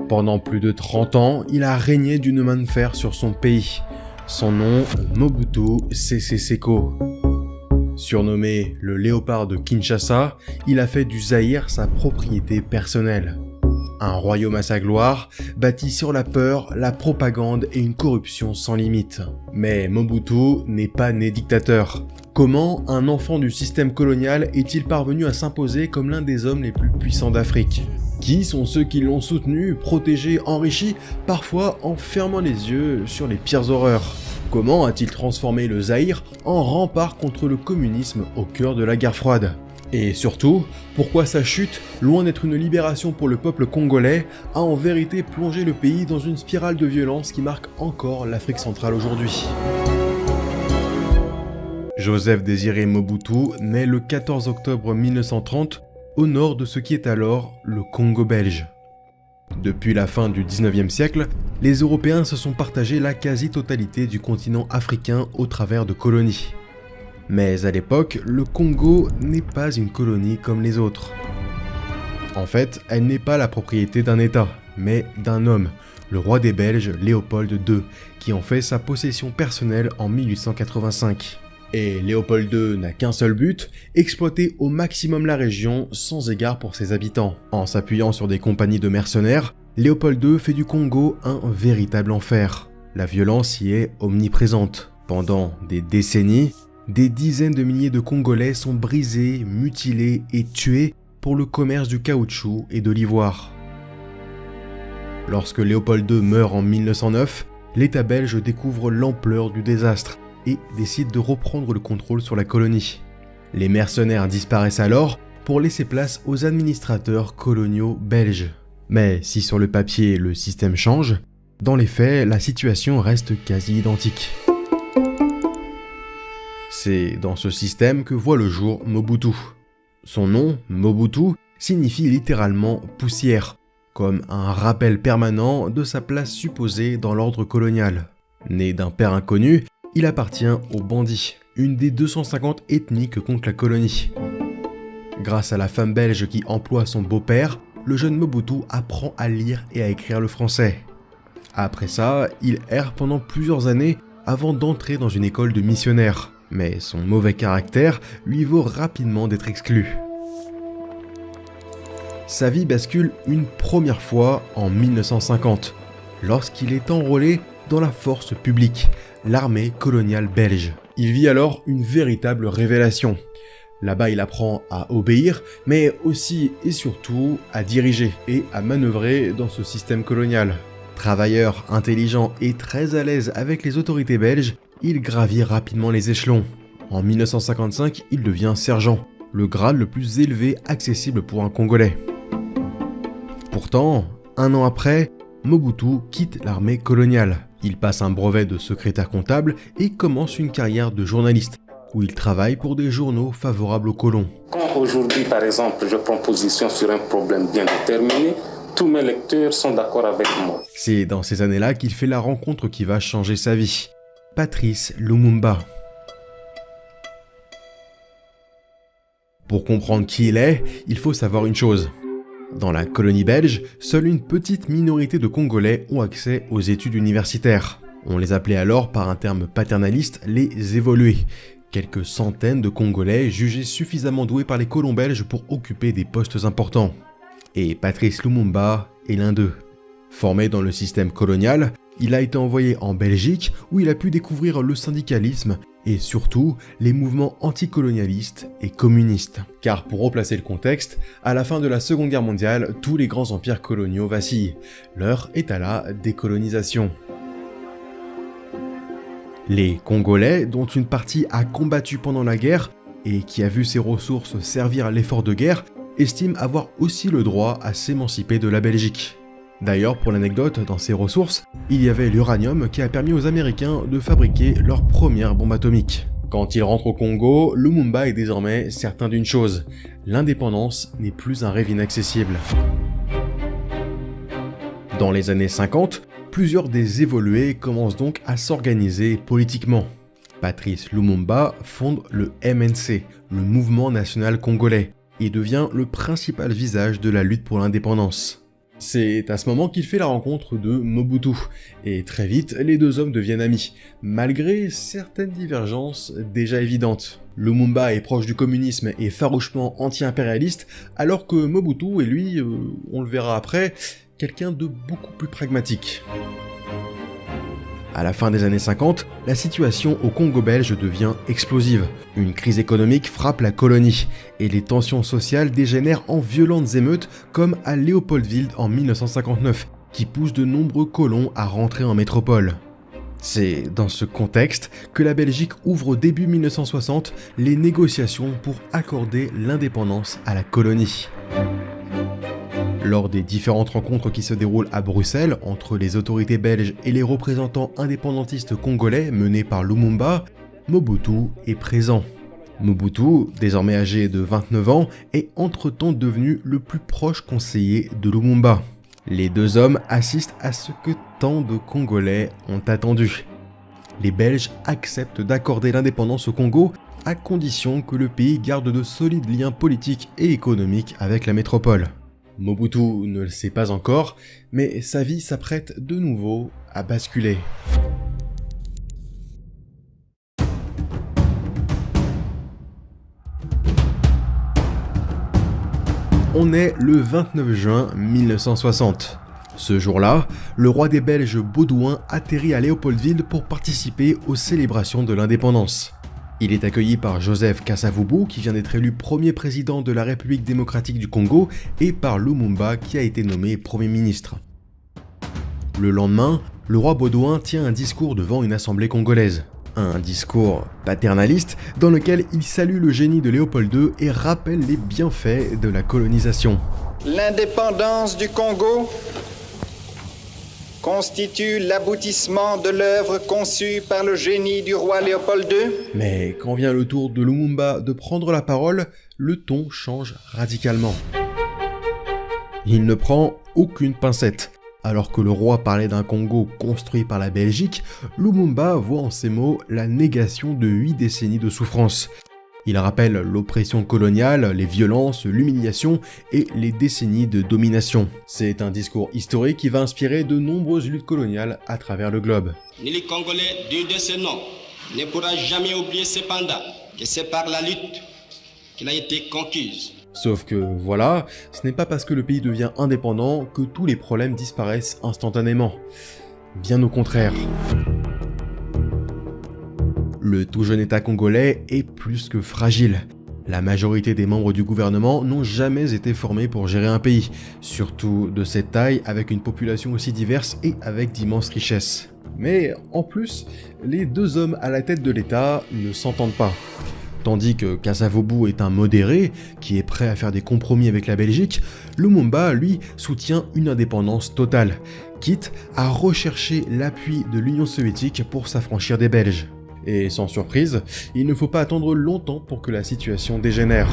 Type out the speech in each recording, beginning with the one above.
Pendant plus de 30 ans, il a régné d'une main de fer sur son pays. Son nom, Mobutu Sese Seko. Surnommé le léopard de Kinshasa, il a fait du Zaïre sa propriété personnelle. Un royaume à sa gloire, bâti sur la peur, la propagande et une corruption sans limite. Mais Mobutu n'est pas né dictateur. Comment un enfant du système colonial est-il parvenu à s'imposer comme l'un des hommes les plus puissants d'Afrique ? Qui sont ceux qui l'ont soutenu, protégé, enrichi, parfois en fermant les yeux sur les pires horreurs ? Comment a-t-il transformé le Zaïre en rempart contre le communisme au cœur de la guerre froide ? Et surtout, pourquoi sa chute, loin d'être une libération pour le peuple congolais, a en vérité plongé le pays dans une spirale de violence qui marque encore l'Afrique centrale aujourd'hui ? Joseph Désiré Mobutu naît le 14 octobre 1930 au nord de ce qui est alors le Congo belge. Depuis la fin du 19e siècle, les Européens se sont partagés la quasi-totalité du continent africain au travers de colonies. Mais à l'époque, le Congo n'est pas une colonie comme les autres. En fait, elle n'est pas la propriété d'un État, mais d'un homme, le roi des Belges Léopold II, qui en fait sa possession personnelle en 1885. Et Léopold II n'a qu'un seul but, exploiter au maximum la région sans égard pour ses habitants. En s'appuyant sur des compagnies de mercenaires, Léopold II fait du Congo un véritable enfer. La violence y est omniprésente. Pendant des décennies, des dizaines de milliers de Congolais sont brisés, mutilés et tués pour le commerce du caoutchouc et de l'ivoire. Lorsque Léopold II meurt en 1909, l'État belge découvre l'ampleur du désastre et décide de reprendre le contrôle sur la colonie. Les mercenaires disparaissent alors pour laisser place aux administrateurs coloniaux belges. Mais si sur le papier le système change, dans les faits, la situation reste quasi identique. C'est dans ce système que voit le jour Mobutu. Son nom, Mobutu, signifie littéralement « poussière », comme un rappel permanent de sa place supposée dans l'ordre colonial. Né d'un père inconnu, il appartient aux bandits, une des 250 ethnies que compte la colonie. Grâce à la femme belge qui emploie son beau-père, le jeune Mobutu apprend à lire et à écrire le français. Après ça, il erre pendant plusieurs années avant d'entrer dans une école de missionnaires. Mais son mauvais caractère lui vaut rapidement d'être exclu. Sa vie bascule une première fois en 1950, lorsqu'il est enrôlé dans la force publique, l'armée coloniale belge. Il vit alors une véritable révélation. Là-bas, il apprend à obéir, mais aussi et surtout à diriger et à manœuvrer dans ce système colonial. Travailleur, intelligent et très à l'aise avec les autorités belges, il gravit rapidement les échelons. En 1955, il devient sergent, le grade le plus élevé accessible pour un Congolais. Pourtant, un an après, Mobutu quitte l'armée coloniale. Il passe un brevet de secrétaire comptable et commence une carrière de journaliste, où il travaille pour des journaux favorables aux colons. Quand aujourd'hui, par exemple, je prends position sur un problème bien déterminé, tous mes lecteurs sont d'accord avec moi. C'est dans ces années-là qu'il fait la rencontre qui va changer sa vie. Patrice Lumumba. Pour comprendre qui il est, il faut savoir une chose. Dans la colonie belge, seule une petite minorité de Congolais ont accès aux études universitaires. On les appelait alors par un terme paternaliste les évolués. Quelques centaines de Congolais jugés suffisamment doués par les colons belges pour occuper des postes importants. Et Patrice Lumumba est l'un d'eux. Formé dans le système colonial, il a été envoyé en Belgique où il a pu découvrir le syndicalisme et surtout les mouvements anticolonialistes et communistes. Car pour replacer le contexte, à la fin de la Seconde Guerre mondiale, tous les grands empires coloniaux vacillent. L'heure est à la décolonisation. Les Congolais, dont une partie a combattu pendant la guerre et qui a vu ses ressources servir à l'effort de guerre, estiment avoir aussi le droit à s'émanciper de la Belgique. D'ailleurs, pour l'anecdote, dans ces ressources, il y avait l'uranium qui a permis aux Américains de fabriquer leur première bombe atomique. Quand il rentre au Congo, Lumumba est désormais certain d'une chose, l'indépendance n'est plus un rêve inaccessible. Dans les années 50, plusieurs des évolués commencent donc à s'organiser politiquement. Patrice Lumumba fonde le MNC, le Mouvement National Congolais, et devient le principal visage de la lutte pour l'indépendance. C'est à ce moment qu'il fait la rencontre de Mobutu, et très vite, les deux hommes deviennent amis, malgré certaines divergences déjà évidentes. Lumumba est proche du communisme et farouchement anti-impérialiste, alors que Mobutu est lui, on le verra après, quelqu'un de beaucoup plus pragmatique. À la fin des années 50, la situation au Congo belge devient explosive. Une crise économique frappe la colonie, et les tensions sociales dégénèrent en violentes émeutes comme à Léopoldville en 1959, qui poussent de nombreux colons à rentrer en métropole. C'est dans ce contexte que la Belgique ouvre début 1960 les négociations pour accorder l'indépendance à la colonie. Lors des différentes rencontres qui se déroulent à Bruxelles entre les autorités belges et les représentants indépendantistes congolais menés par Lumumba, Mobutu est présent. Mobutu, désormais âgé de 29 ans, est entre-temps devenu le plus proche conseiller de Lumumba. Les deux hommes assistent à ce que tant de Congolais ont attendu. Les Belges acceptent d'accorder l'indépendance au Congo à condition que le pays garde de solides liens politiques et économiques avec la métropole. Mobutu ne le sait pas encore, mais sa vie s'apprête de nouveau à basculer. On est le 29 juin 1960. Ce jour-là, le roi des Belges Baudouin atterrit à Léopoldville pour participer aux célébrations de l'indépendance. Il est accueilli par Joseph Kasavubu, qui vient d'être élu premier président de la République démocratique du Congo, et par Lumumba, qui a été nommé Premier ministre. Le lendemain, le roi Baudouin tient un discours devant une assemblée congolaise. Un discours paternaliste dans lequel il salue le génie de Léopold II et rappelle les bienfaits de la colonisation. L'indépendance du Congo constitue l'aboutissement de l'œuvre conçue par le génie du roi Léopold II. Mais quand vient le tour de Lumumba de prendre la parole, le ton change radicalement. Il ne prend aucune pincette. Alors que le roi parlait d'un Congo construit par la Belgique, Lumumba voit en ces mots la négation de 8 décennies de souffrance. Il rappelle l'oppression coloniale, les violences, l'humiliation et les décennies de domination. C'est un discours historique qui va inspirer de nombreuses luttes coloniales à travers le globe. Ni les Congolais dignes de ce nom ne pourra jamais oublier cependant que c'est par la lutte qu'il a été conquise. Sauf que voilà, ce n'est pas parce que le pays devient indépendant que tous les problèmes disparaissent instantanément. Bien au contraire. Le tout jeune État congolais est plus que fragile. La majorité des membres du gouvernement n'ont jamais été formés pour gérer un pays, surtout de cette taille avec une population aussi diverse et avec d'immenses richesses. Mais en plus, les deux hommes à la tête de l'État ne s'entendent pas. Tandis que Kasavubu est un modéré, qui est prêt à faire des compromis avec la Belgique, Lumumba, lui, soutient une indépendance totale, quitte à rechercher l'appui de l'Union soviétique pour s'affranchir des Belges. Et sans surprise, il ne faut pas attendre longtemps pour que la situation dégénère.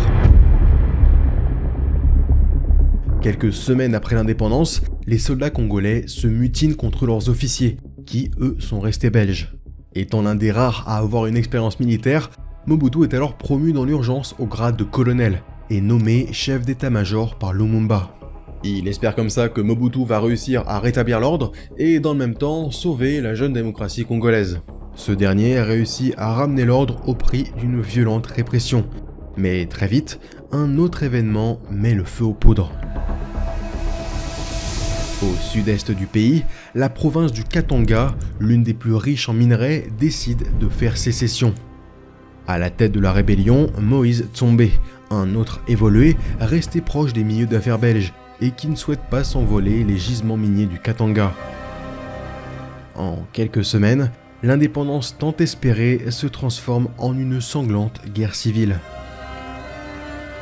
Quelques semaines après l'indépendance, les soldats congolais se mutinent contre leurs officiers, qui eux sont restés belges. Étant l'un des rares à avoir une expérience militaire, Mobutu est alors promu dans l'urgence au grade de colonel et nommé chef d'état-major par Lumumba. Il espère comme ça que Mobutu va réussir à rétablir l'ordre et dans le même temps sauver la jeune démocratie congolaise. Ce dernier a réussi à ramener l'ordre au prix d'une violente répression. Mais très vite, un autre événement met le feu aux poudres. Au sud-est du pays, la province du Katanga, l'une des plus riches en minerais, décide de faire sécession. À la tête de la rébellion, Moïse Tsombe, un autre évolué, resté proche des milieux d'affaires belges et qui ne souhaite pas s'envoler les gisements miniers du Katanga. En quelques semaines, l'indépendance tant espérée se transforme en une sanglante guerre civile.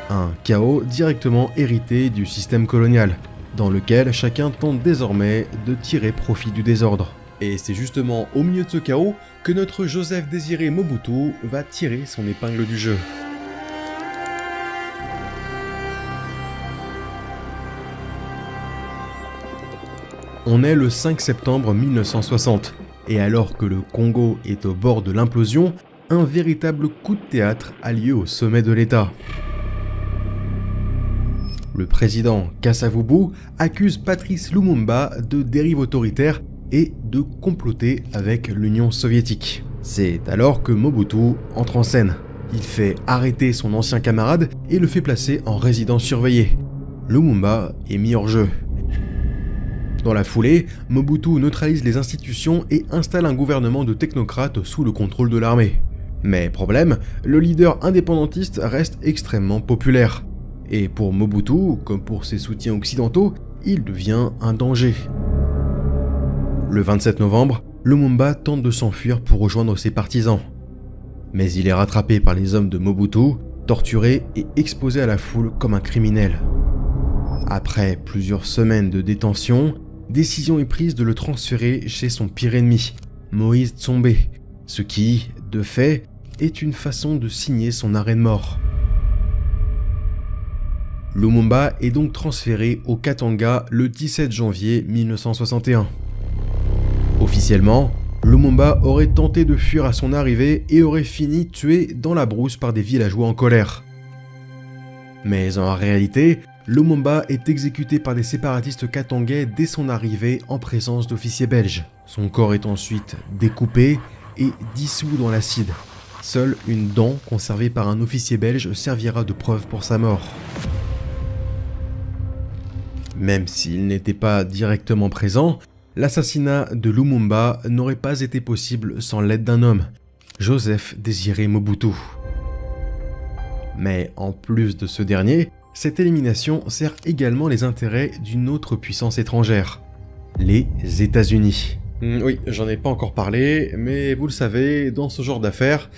Un chaos directement hérité du système colonial, dans lequel chacun tente désormais de tirer profit du désordre. Et c'est justement au milieu de ce chaos que notre Joseph Désiré Mobutu va tirer son épingle du jeu. On est le 5 septembre 1960, et alors que le Congo est au bord de l'implosion, un véritable coup de théâtre a lieu au sommet de l'État. Le président Kasavubu accuse Patrice Lumumba de dérive autoritaire et de comploter avec l'Union soviétique. C'est alors que Mobutu entre en scène. Il fait arrêter son ancien camarade et le fait placer en résidence surveillée. Lumumba est mis hors jeu. Dans la foulée, Mobutu neutralise les institutions et installe un gouvernement de technocrates sous le contrôle de l'armée. Mais problème, le leader indépendantiste reste extrêmement populaire. Et pour Mobutu, comme pour ses soutiens occidentaux, il devient un danger. Le 27 novembre, Lumumba tente de s'enfuir pour rejoindre ses partisans. Mais il est rattrapé par les hommes de Mobutu, torturé et exposé à la foule comme un criminel. Après plusieurs semaines de détention, décision est prise de le transférer chez son pire ennemi, Moïse Tsombe, ce qui, de fait, est une façon de signer son arrêt de mort. Lumumba est donc transféré au Katanga le 17 janvier 1961. Officiellement, Lumumba aurait tenté de fuir à son arrivée et aurait fini tué dans la brousse par des villageois en colère. Mais en réalité, Lumumba est exécuté par des séparatistes katangais dès son arrivée en présence d'officiers belges. Son corps est ensuite découpé et dissous dans l'acide. Seule une dent conservée par un officier belge servira de preuve pour sa mort. Même s'il n'était pas directement présent, l'assassinat de Lumumba n'aurait pas été possible sans l'aide d'un homme, Joseph Désiré Mobutu. Mais en plus de ce dernier, cette élimination sert également les intérêts d'une autre puissance étrangère, les États-Unis. Oui, j'en ai pas encore parlé, mais vous le savez, dans ce genre d'affaires,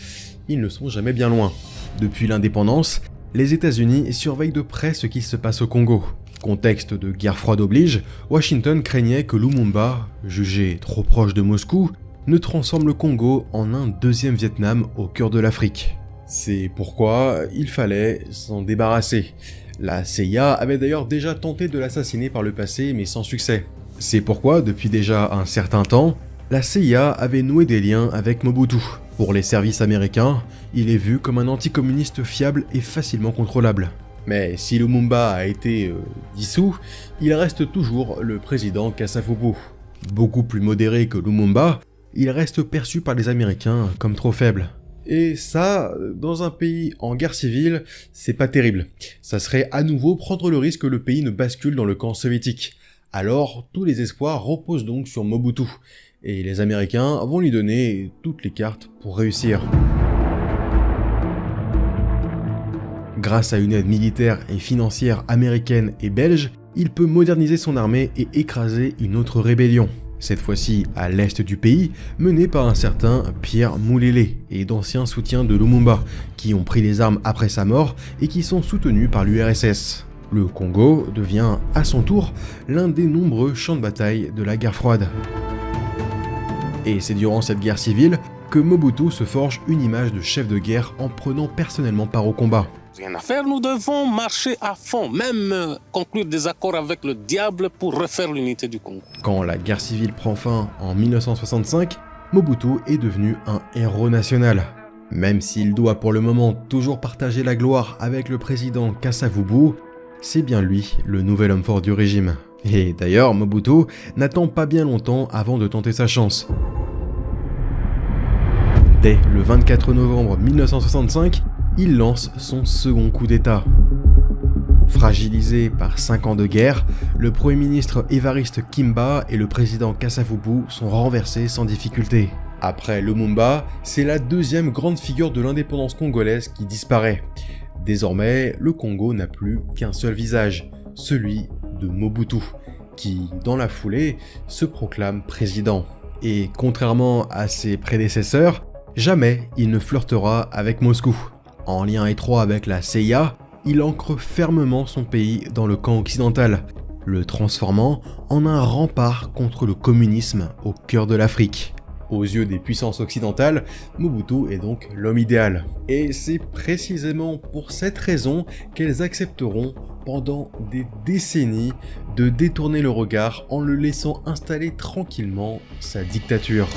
ils ne sont jamais bien loin. Depuis l'indépendance, les États-Unis surveillent de près ce qui se passe au Congo. Contexte de guerre froide oblige, Washington craignait que Lumumba, jugé trop proche de Moscou, ne transforme le Congo en un deuxième Vietnam au cœur de l'Afrique. C'est pourquoi il fallait s'en débarrasser. La CIA avait d'ailleurs déjà tenté de l'assassiner par le passé, mais sans succès. C'est pourquoi, depuis déjà un certain temps, la CIA avait noué des liens avec Mobutu. Pour les services américains, il est vu comme un anticommuniste fiable et facilement contrôlable. Mais si Lumumba a été dissous, il reste toujours le président Kasavubu. Beaucoup plus modéré que Lumumba, il reste perçu par les Américains comme trop faible. Et ça, dans un pays en guerre civile, c'est pas terrible. Ça serait à nouveau prendre le risque que le pays ne bascule dans le camp soviétique. Alors, tous les espoirs reposent donc sur Mobutu, et les Américains vont lui donner toutes les cartes pour réussir. Grâce à une aide militaire et financière américaine et belge, il peut moderniser son armée et écraser une autre rébellion. Cette fois-ci à l'est du pays, menée par un certain Pierre Moulélé et d'anciens soutiens de Lumumba, qui ont pris les armes après sa mort et qui sont soutenus par l'URSS. Le Congo devient, à son tour, l'un des nombreux champs de bataille de la guerre froide. Et c'est durant cette guerre civile que Mobutu se forge une image de chef de guerre en prenant personnellement part au combat. Rien à faire, nous devons marcher à fond, même conclure des accords avec le diable pour refaire l'unité du Congo. Quand la guerre civile prend fin en 1965, Mobutu est devenu un héros national. Même s'il doit pour le moment toujours partager la gloire avec le président Kasavubu, c'est bien lui le nouvel homme fort du régime. Et d'ailleurs, Mobutu n'attend pas bien longtemps avant de tenter sa chance. Dès le 24 novembre 1965, il lance son second coup d'État. Fragilisé par 5 ans de guerre, le Premier ministre Évariste Kimba et le président Kasavubu sont renversés sans difficulté. Après Lumumba, c'est la deuxième grande figure de l'indépendance congolaise qui disparaît. Désormais, le Congo n'a plus qu'un seul visage, celui de Mobutu, qui, dans la foulée, se proclame président. Et contrairement à ses prédécesseurs, jamais il ne flirtera avec Moscou. En lien étroit avec la CIA, il ancre fermement son pays dans le camp occidental, le transformant en un rempart contre le communisme au cœur de l'Afrique. Aux yeux des puissances occidentales, Mobutu est donc l'homme idéal. Et c'est précisément pour cette raison qu'elles accepteront pendant des décennies de détourner le regard en le laissant installer tranquillement sa dictature.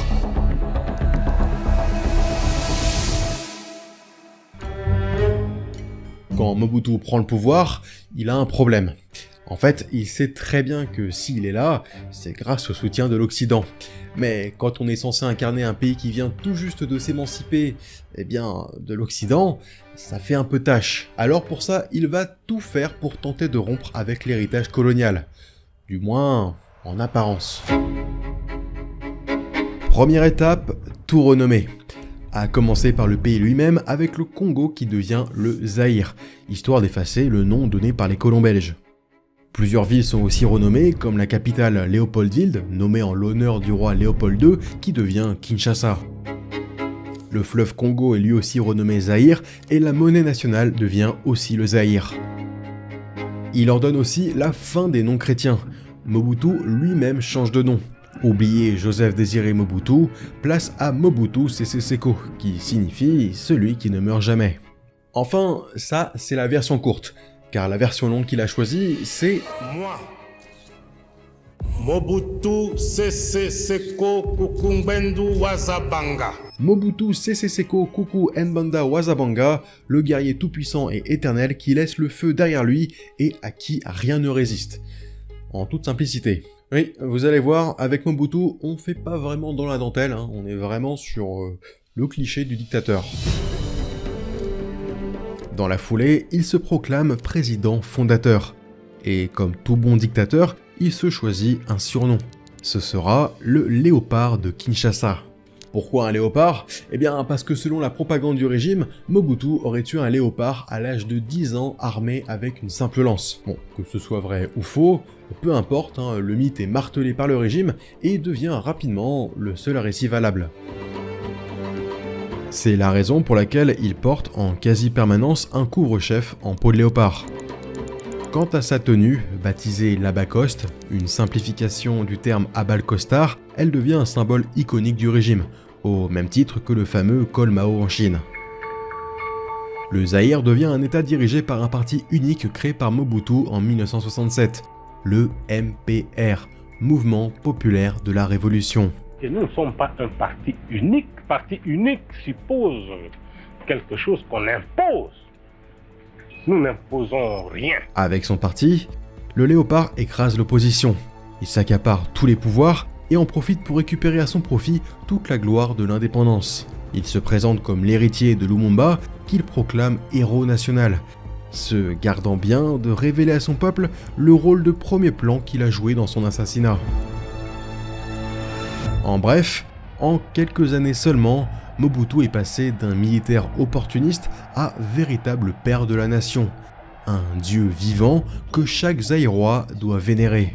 quand Mobutu prend le pouvoir, il a un problème. En fait, il sait très bien que s'il est là, c'est grâce au soutien de l'Occident. Mais quand on est censé incarner un pays qui vient tout juste de s'émanciper, eh bien, de l'Occident, ça fait un peu tâche. Alors pour ça, il va tout faire pour tenter de rompre avec l'héritage colonial. Du moins, en apparence. Première étape, tout renommer. À commencer par le pays lui-même avec le Congo qui devient le Zaïre, histoire d'effacer le nom donné par les colons belges. Plusieurs villes sont aussi renommées, comme la capitale Léopoldville, nommée en l'honneur du roi Léopold II, qui devient Kinshasa. Le fleuve Congo est lui aussi renommé Zaïre, et la monnaie nationale devient aussi le Zaïre. Il ordonne aussi la fin des noms chrétiens. Mobutu lui-même change de nom. Oublié Joseph Désiré Mobutu, place à Mobutu Sese Seko, qui signifie celui qui ne meurt jamais. Enfin, ça c'est la version courte. Car la version longue qu'il a choisie, c'est moi, Mobutu Sese Seko Kuku Mbendu Wazabanga. Mobutu Sese Seko Kuku Mbanda Wazabanga, le guerrier tout-puissant et éternel qui laisse le feu derrière lui et à qui rien ne résiste. En toute simplicité. Oui, vous allez voir, avec Mobutu, on fait pas vraiment dans la dentelle, hein, on est vraiment sur le cliché du dictateur. Dans la foulée, il se proclame président fondateur. Et comme tout bon dictateur, il se choisit un surnom. Ce sera le léopard de Kinshasa. Pourquoi un léopard? Eh bien parce que selon la propagande du régime, Mobutu aurait tué un léopard à l'âge de 10 ans armé avec une simple lance. Bon, que ce soit vrai ou faux, peu importe, hein, le mythe est martelé par le régime et devient rapidement le seul récit valable. C'est la raison pour laquelle il porte en quasi-permanence un couvre-chef en peau de léopard. Quant à sa tenue, baptisée l'Abacoste, une simplification du terme Abal Costard, elle devient un symbole iconique du régime, au même titre que le fameux col Mao en Chine. Le Zaïre devient un état dirigé par un parti unique créé par Mobutu en 1967, le MPR, Mouvement Populaire de la Révolution. Et nous ne sommes pas un parti unique. Parti unique suppose quelque chose qu'on impose. Nous n'imposons rien. Avec son parti, le léopard écrase l'opposition. Il s'accapare tous les pouvoirs et en profite pour récupérer à son profit toute la gloire de l'indépendance. Il se présente comme l'héritier de Lumumba qu'il proclame héros national, se gardant bien de révéler à son peuple le rôle de premier plan qu'il a joué dans son assassinat. En bref, en quelques années seulement, Mobutu est passé d'un militaire opportuniste à véritable père de la nation, un dieu vivant que chaque Zaïrois doit vénérer.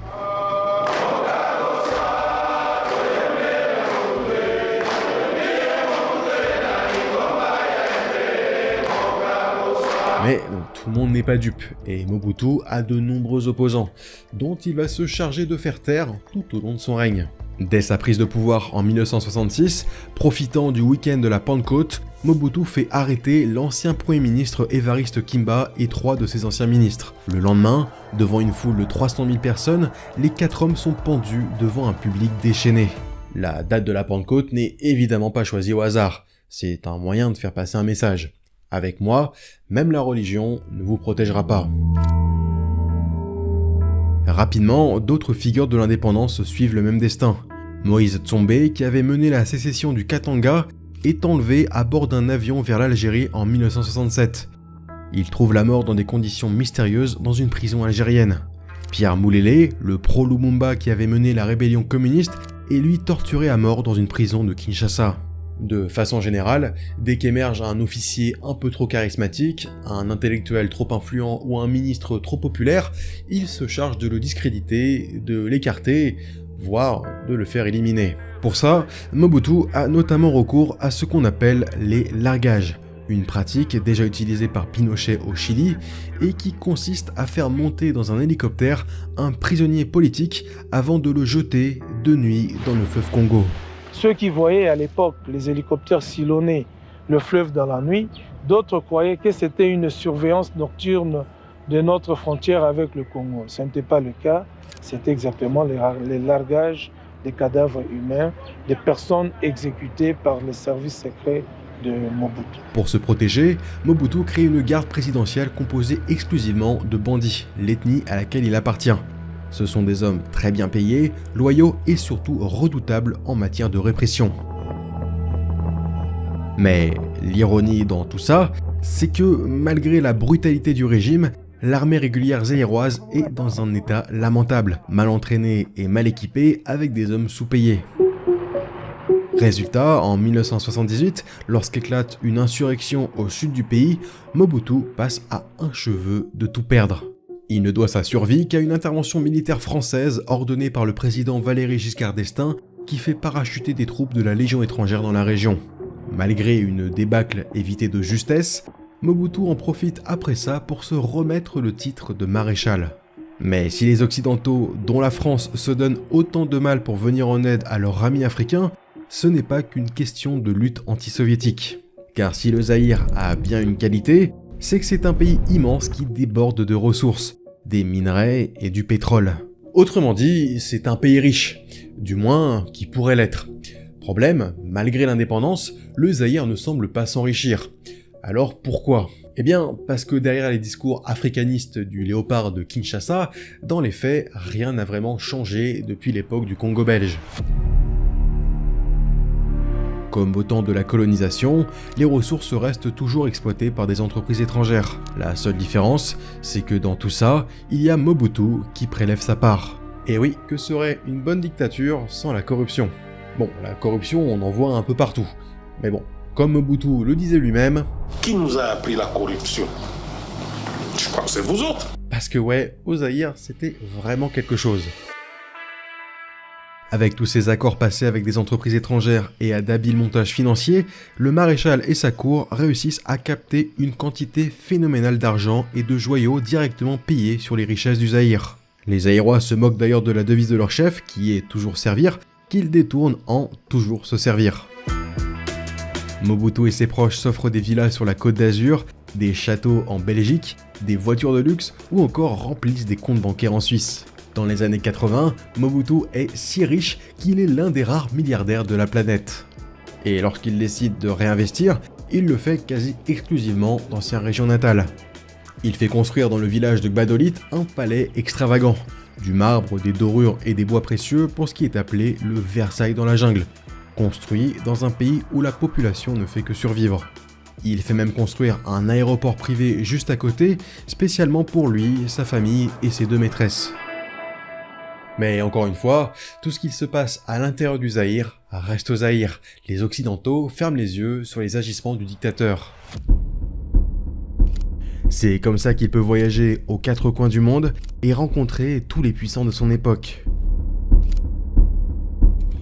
Mais tout le monde n'est pas dupe, et Mobutu a de nombreux opposants, dont il va se charger de faire taire tout au long de son règne. Dès sa prise de pouvoir en 1966, profitant du week-end de la Pentecôte, Mobutu fait arrêter l'ancien Premier ministre Évariste Kimba et 3 de ses anciens ministres. Le lendemain, devant une foule de 300 000 personnes, les 4 hommes sont pendus devant un public déchaîné. La date de la Pentecôte n'est évidemment pas choisie au hasard, c'est un moyen de faire passer un message. Avec moi, même la religion ne vous protégera pas. Rapidement, d'autres figures de l'indépendance suivent le même destin. Moïse Tsombe, qui avait mené la sécession du Katanga, est enlevé à bord d'un avion vers l'Algérie en 1967. Il trouve la mort dans des conditions mystérieuses dans une prison algérienne. Pierre Moulélé, le pro-Lumumba qui avait mené la rébellion communiste, est lui torturé à mort dans une prison de Kinshasa. De façon générale, dès qu'émerge un officier un peu trop charismatique, un intellectuel trop influent ou un ministre trop populaire, il se charge de le discréditer, de l'écarter, voire de le faire éliminer. Pour ça, Mobutu a notamment recours à ce qu'on appelle les largages, une pratique déjà utilisée par Pinochet au Chili et qui consiste à faire monter dans un hélicoptère un prisonnier politique avant de le jeter de nuit dans le fleuve Congo. Ceux qui voyaient à l'époque les hélicoptères sillonner le fleuve dans la nuit, d'autres croyaient que c'était une surveillance nocturne de notre frontière avec le Congo. Ce n'était pas le cas, c'était exactement les largages des cadavres humains, des personnes exécutées par les services secrets de Mobutu. Pour se protéger, Mobutu crée une garde présidentielle composée exclusivement de bandits, l'ethnie à laquelle il appartient. Ce sont des hommes très bien payés, loyaux et surtout redoutables en matière de répression. Mais l'ironie dans tout ça, c'est que malgré la brutalité du régime, l'armée régulière zaïroise est dans un état lamentable, mal entraînée et mal équipée avec des hommes sous-payés. Résultat, en 1978, lorsqu'éclate une insurrection au sud du pays, Mobutu passe à un cheveu de tout perdre. Il ne doit sa survie qu'à une intervention militaire française ordonnée par le président Valéry Giscard d'Estaing qui fait parachuter des troupes de la Légion étrangère dans la région. Malgré une débâcle évitée de justesse, Mobutu en profite après ça pour se remettre le titre de maréchal. Mais si les Occidentaux, dont la France, se donnent autant de mal pour venir en aide à leurs amis africains, ce n'est pas qu'une question de lutte anti-soviétique. Car si le Zaïre a bien une qualité, c'est que c'est un pays immense qui déborde de ressources, des minerais et du pétrole. Autrement dit, c'est un pays riche, du moins qui pourrait l'être. Problème, malgré l'indépendance, le Zaïre ne semble pas s'enrichir. Alors pourquoi ? Eh bien, parce que derrière les discours africanistes du léopard de Kinshasa, dans les faits, rien n'a vraiment changé depuis l'époque du Congo belge. Comme au temps de la colonisation, les ressources restent toujours exploitées par des entreprises étrangères. La seule différence, c'est que dans tout ça, il y a Mobutu qui prélève sa part. Et oui, que serait une bonne dictature sans la corruption ? Bon, la corruption, on en voit un peu partout. Mais bon, comme Mobutu le disait lui-même... Qui nous a appris la corruption? Je crois que c'est vous autres. Parce que ouais, au Zaïre, c'était vraiment quelque chose. Avec tous ces accords passés avec des entreprises étrangères et à d'habiles montages financiers, le maréchal et sa cour réussissent à capter une quantité phénoménale d'argent et de joyaux directement payés sur les richesses du Zaïre. Les Zaïrois se moquent d'ailleurs de la devise de leur chef, qui est toujours servir, qu'ils détournent en toujours se servir. Mobutu et ses proches s'offrent des villas sur la Côte d'Azur, des châteaux en Belgique, des voitures de luxe ou encore remplissent des comptes bancaires en Suisse. Dans les années 80, Mobutu est si riche qu'il est l'un des rares milliardaires de la planète. Et lorsqu'il décide de réinvestir, il le fait quasi exclusivement dans sa région natale. Il fait construire dans le village de Gbadolit un palais extravagant, du marbre, des dorures et des bois précieux pour ce qui est appelé le Versailles dans la jungle, construit dans un pays où la population ne fait que survivre. Il fait même construire un aéroport privé juste à côté, spécialement pour lui, sa famille et ses deux maîtresses. Mais encore une fois, tout ce qu'il se passe à l'intérieur du Zaïre reste au Zaïre. Les Occidentaux ferment les yeux sur les agissements du dictateur. C'est comme ça qu'il peut voyager aux quatre coins du monde et rencontrer tous les puissants de son époque.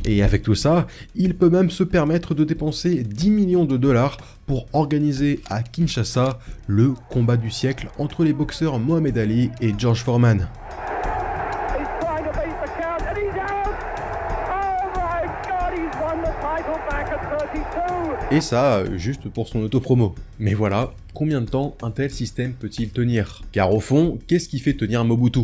Et avec tout ça, il peut même se permettre de dépenser 10 millions de dollars pour organiser à Kinshasa le combat du siècle entre les boxeurs Mohamed Ali et George Foreman. Et ça, juste pour son autopromo. Mais voilà, combien de temps un tel système peut-il tenir? Car au fond, qu'est-ce qui fait tenir Mobutu?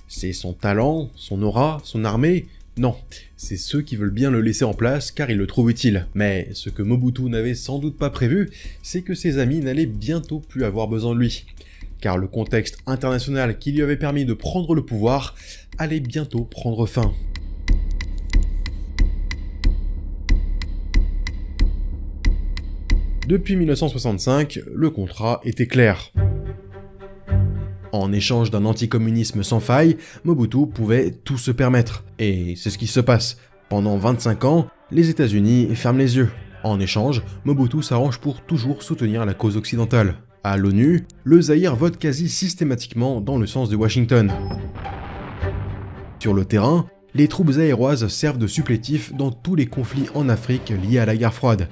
C'est son talent, son aura, son armée? Non, c'est ceux qui veulent bien le laisser en place car ils le trouvent utile. Mais ce que Mobutu n'avait sans doute pas prévu, c'est que ses amis n'allaient bientôt plus avoir besoin de lui. Car le contexte international qui lui avait permis de prendre le pouvoir allait bientôt prendre fin. Depuis 1965, le contrat était clair. En échange d'un anticommunisme sans faille, Mobutu pouvait tout se permettre. Et c'est ce qui se passe. Pendant 25 ans, les États-Unis ferment les yeux. En échange, Mobutu s'arrange pour toujours soutenir la cause occidentale. À l'ONU, le Zaïre vote quasi systématiquement dans le sens de Washington. Sur le terrain, les troupes zaïroises servent de supplétifs dans tous les conflits en Afrique liés à la guerre froide.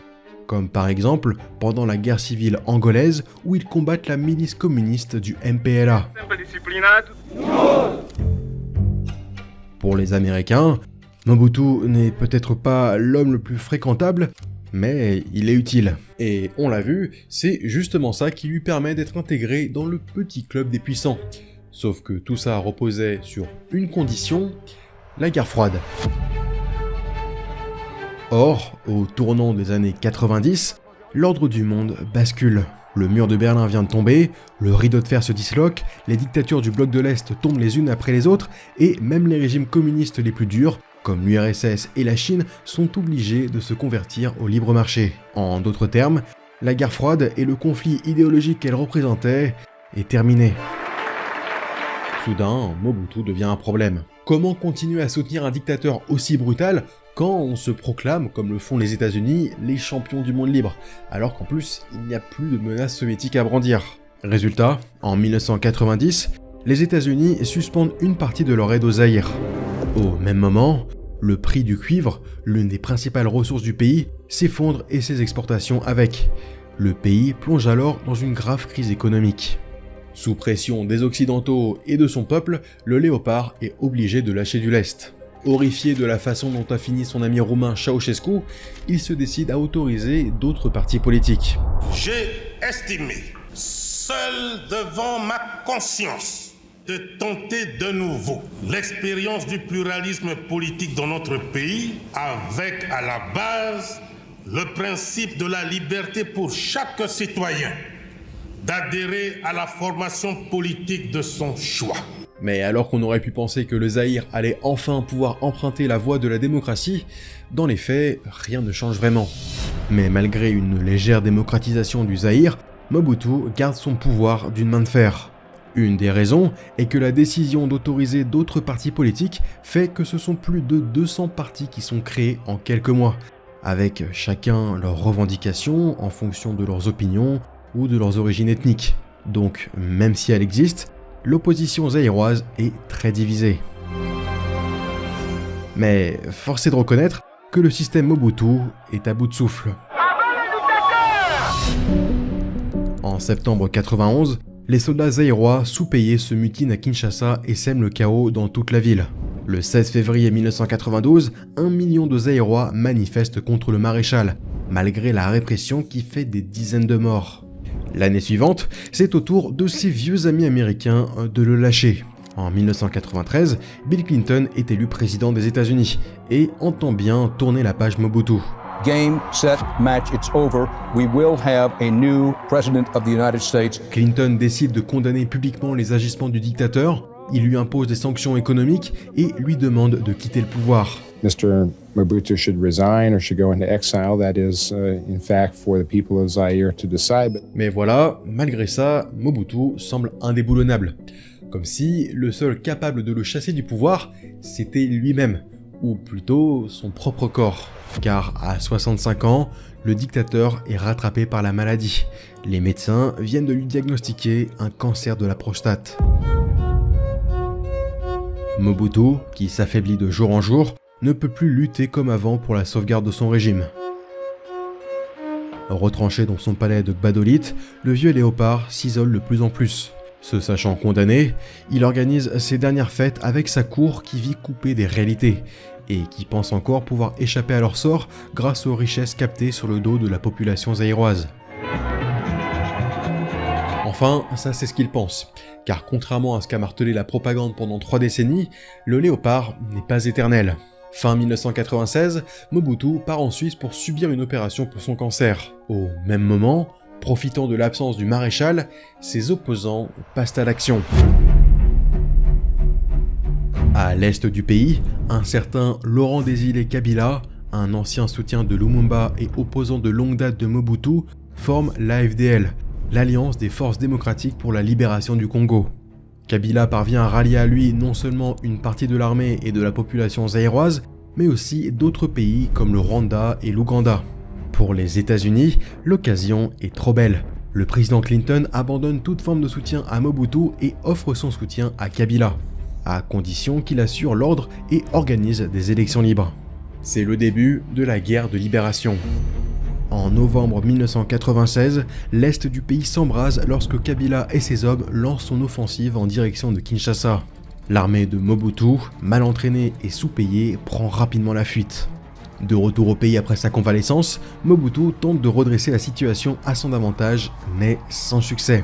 Comme par exemple pendant la guerre civile angolaise où ils combattent la milice communiste du MPLA. Pour les Américains, Mobutu n'est peut-être pas l'homme le plus fréquentable, mais il est utile. Et on l'a vu, c'est justement ça qui lui permet d'être intégré dans le petit club des puissants. Sauf que tout ça reposait sur une condition, la guerre froide. Or, au tournant des années 90, l'ordre du monde bascule. Le mur de Berlin vient de tomber, le rideau de fer se disloque, les dictatures du bloc de l'Est tombent les unes après les autres, et même les régimes communistes les plus durs, comme l'URSS et la Chine, sont obligés de se convertir au libre marché. En d'autres termes, la guerre froide et le conflit idéologique qu'elle représentait est terminé. Soudain, Mobutu devient un problème. Comment continuer à soutenir un dictateur aussi brutal quand on se proclame, comme le font les États-Unis, les champions du monde libre, alors qu'en plus, il n'y a plus de menaces soviétiques à brandir. Résultat, en 1990, les États-Unis suspendent une partie de leur aide au Zaïre. Au même moment, le prix du cuivre, l'une des principales ressources du pays, s'effondre et ses exportations avec. Le pays plonge alors dans une grave crise économique. Sous pression des Occidentaux et de son peuple, le Léopard est obligé de lâcher du lest. Horrifié de la façon dont a fini son ami roumain Ceausescu, il se décide à autoriser d'autres partis politiques. J'ai estimé, seul devant ma conscience, de tenter de nouveau l'expérience du pluralisme politique dans notre pays, avec à la base le principe de la liberté pour chaque citoyen d'adhérer à la formation politique de son choix. Mais alors qu'on aurait pu penser que le Zaïre allait enfin pouvoir emprunter la voie de la démocratie, dans les faits, rien ne change vraiment. Mais malgré une légère démocratisation du Zaïre, Mobutu garde son pouvoir d'une main de fer. Une des raisons est que la décision d'autoriser d'autres partis politiques fait que ce sont plus de 200 partis qui sont créés en quelques mois, avec chacun leurs revendications en fonction de leurs opinions ou de leurs origines ethniques. Donc, même si elle existe, l'opposition zaïroise est très divisée. Mais force est de reconnaître que le système Mobutu est à bout de souffle. En septembre 91, les soldats zaïrois sous-payés se mutinent à Kinshasa et sèment le chaos dans toute la ville. Le 16 février 1992, 1 million de Zaïrois manifestent contre le maréchal, malgré la répression qui fait des dizaines de morts. L'année suivante, c'est au tour de ses vieux amis américains de le lâcher. En 1993, Bill Clinton est élu président des États-Unis et entend bien tourner la page Mobutu. Game, set, match, it's over. We will have a new president of the United States. Clinton décide de condamner publiquement les agissements du dictateur, il lui impose des sanctions économiques et lui demande de quitter le pouvoir. Mr. Mobutu should resign or should go into exile. That is, in fact, for the people of Zaire to decide. Mais voilà, malgré ça, Mobutu semble indéboulonnable. Comme si le seul capable de le chasser du pouvoir, c'était lui-même, ou plutôt son propre corps. Car à 65 ans, le dictateur est rattrapé par la maladie. Les médecins viennent de lui diagnostiquer un cancer de la prostate. Mobutu, qui s'affaiblit de jour en jour, ne peut plus lutter comme avant pour la sauvegarde de son régime. Retranché dans son palais de Gbadolite, le vieux Léopard s'isole de plus en plus. Se sachant condamné, il organise ses dernières fêtes avec sa cour qui vit coupée des réalités, et qui pense encore pouvoir échapper à leur sort grâce aux richesses captées sur le dos de la population zaïroise. Enfin, ça c'est ce qu'il pense, car contrairement à ce qu'a martelé la propagande pendant 3 décennies, le Léopard n'est pas éternel. Fin 1996, Mobutu part en Suisse pour subir une opération pour son cancer. Au même moment, profitant de l'absence du maréchal, ses opposants passent à l'action. À l'est du pays, un certain Laurent Désiré Kabila, un ancien soutien de Lumumba et opposant de longue date de Mobutu, forme l'AFDL, l'Alliance des Forces démocratiques pour la libération du Congo. Kabila parvient à rallier à lui non seulement une partie de l'armée et de la population zaïroise, mais aussi d'autres pays comme le Rwanda et l'Ouganda. Pour les États-Unis, l'occasion est trop belle. Le président Clinton abandonne toute forme de soutien à Mobutu et offre son soutien à Kabila, à condition qu'il assure l'ordre et organise des élections libres. C'est le début de la guerre de libération. En novembre 1996, l'est du pays s'embrase lorsque Kabila et ses hommes lancent son offensive en direction de Kinshasa. L'armée de Mobutu, mal entraînée et sous-payée, prend rapidement la fuite. De retour au pays après sa convalescence, Mobutu tente de redresser la situation à son avantage, mais sans succès.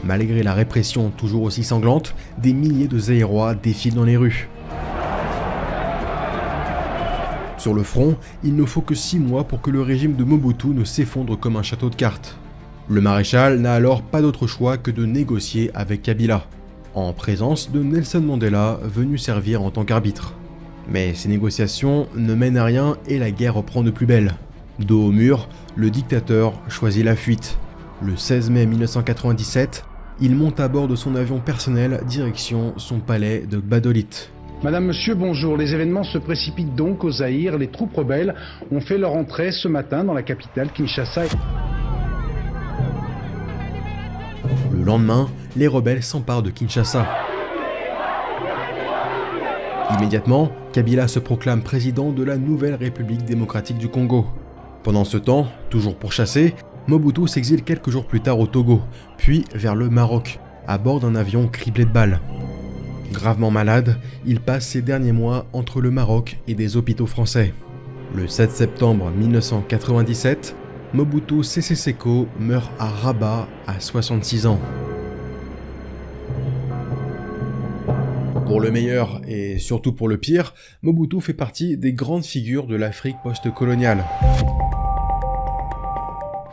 Malgré la répression toujours aussi sanglante, des milliers de Zaïrois défilent dans les rues. Sur le front, il ne faut que 6 mois pour que le régime de Mobutu ne s'effondre comme un château de cartes. Le maréchal n'a alors pas d'autre choix que de négocier avec Kabila, en présence de Nelson Mandela venu servir en tant qu'arbitre. Mais ces négociations ne mènent à rien et la guerre reprend de plus belle. Dos au mur, le dictateur choisit la fuite. Le 16 mai 1997, il monte à bord de son avion personnel direction son palais de Gbadolit. Madame, Monsieur, bonjour. Les événements se précipitent donc au Zaïre. Les troupes rebelles ont fait leur entrée ce matin dans la capitale, Kinshasa. Le lendemain, les rebelles s'emparent de Kinshasa. Immédiatement, Kabila se proclame président de la nouvelle République démocratique du Congo. Pendant ce temps, toujours pourchassé, Mobutu s'exile quelques jours plus tard au Togo, puis vers le Maroc, à bord d'un avion criblé de balles. Gravement malade, il passe ses derniers mois entre le Maroc et des hôpitaux français. Le 7 septembre 1997, Mobutu Sese Seko meurt à Rabat à 66 ans. Pour le meilleur et surtout pour le pire, Mobutu fait partie des grandes figures de l'Afrique post-coloniale.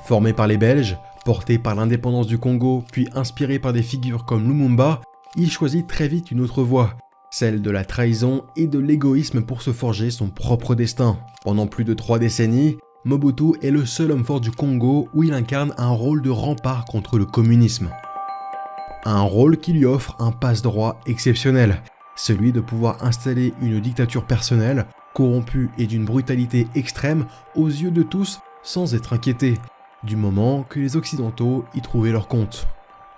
Formé par les Belges, porté par l'indépendance du Congo, puis inspiré par des figures comme Lumumba, il choisit très vite une autre voie, celle de la trahison et de l'égoïsme pour se forger son propre destin. Pendant plus de 3 décennies, Mobutu est le seul homme fort du Congo où il incarne un rôle de rempart contre le communisme. Un rôle qui lui offre un passe-droit exceptionnel, celui de pouvoir installer une dictature personnelle, corrompue et d'une brutalité extrême aux yeux de tous sans être inquiété, du moment que les Occidentaux y trouvaient leur compte.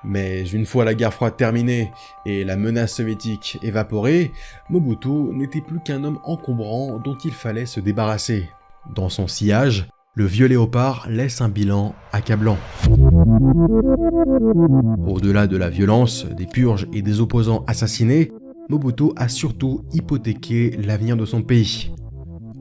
Mais une fois la guerre froide terminée et la menace soviétique évaporée, Mobutu n'était plus qu'un homme encombrant dont il fallait se débarrasser. Dans son sillage, le vieux léopard laisse un bilan accablant. Au-delà de la violence, des purges et des opposants assassinés, Mobutu a surtout hypothéqué l'avenir de son pays.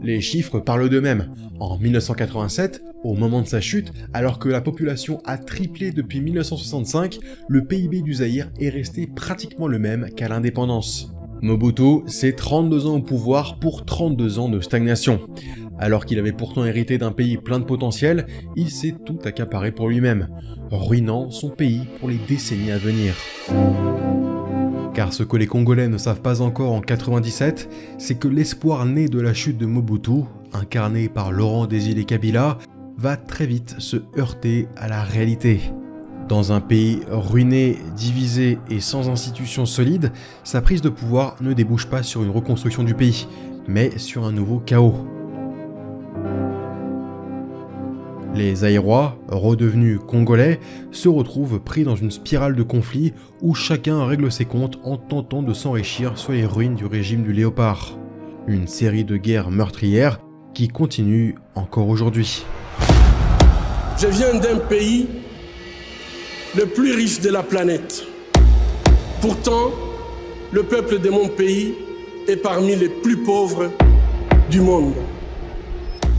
Les chiffres parlent d'eux-mêmes. En 1987, au moment de sa chute, alors que la population a triplé depuis 1965, le PIB du Zaïre est resté pratiquement le même qu'à l'indépendance. Mobutu, c'est 32 ans au pouvoir pour 32 ans de stagnation. Alors qu'il avait pourtant hérité d'un pays plein de potentiel, il s'est tout accaparé pour lui-même, ruinant son pays pour les décennies à venir. Car ce que les Congolais ne savent pas encore en 97, c'est que l'espoir né de la chute de Mobutu, incarné par Laurent Désiré Kabila, va très vite se heurter à la réalité. Dans un pays ruiné, divisé et sans institutions solides, sa prise de pouvoir ne débouche pas sur une reconstruction du pays, mais sur un nouveau chaos. Les Zaïrois, redevenus Congolais, se retrouvent pris dans une spirale de conflits où chacun règle ses comptes en tentant de s'enrichir sur les ruines du régime du Léopard. Une série de guerres meurtrières qui continue encore aujourd'hui. Je viens d'un pays le plus riche de la planète. Pourtant, le peuple de mon pays est parmi les plus pauvres du monde.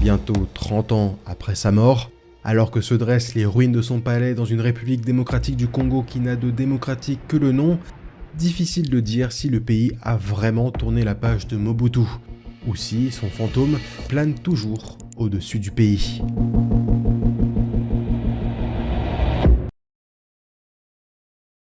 Bientôt 30 ans après sa mort, alors que se dressent les ruines de son palais dans une république démocratique du Congo qui n'a de démocratique que le nom, difficile de dire si le pays a vraiment tourné la page de Mobutu, ou si son fantôme plane toujours au-dessus du pays.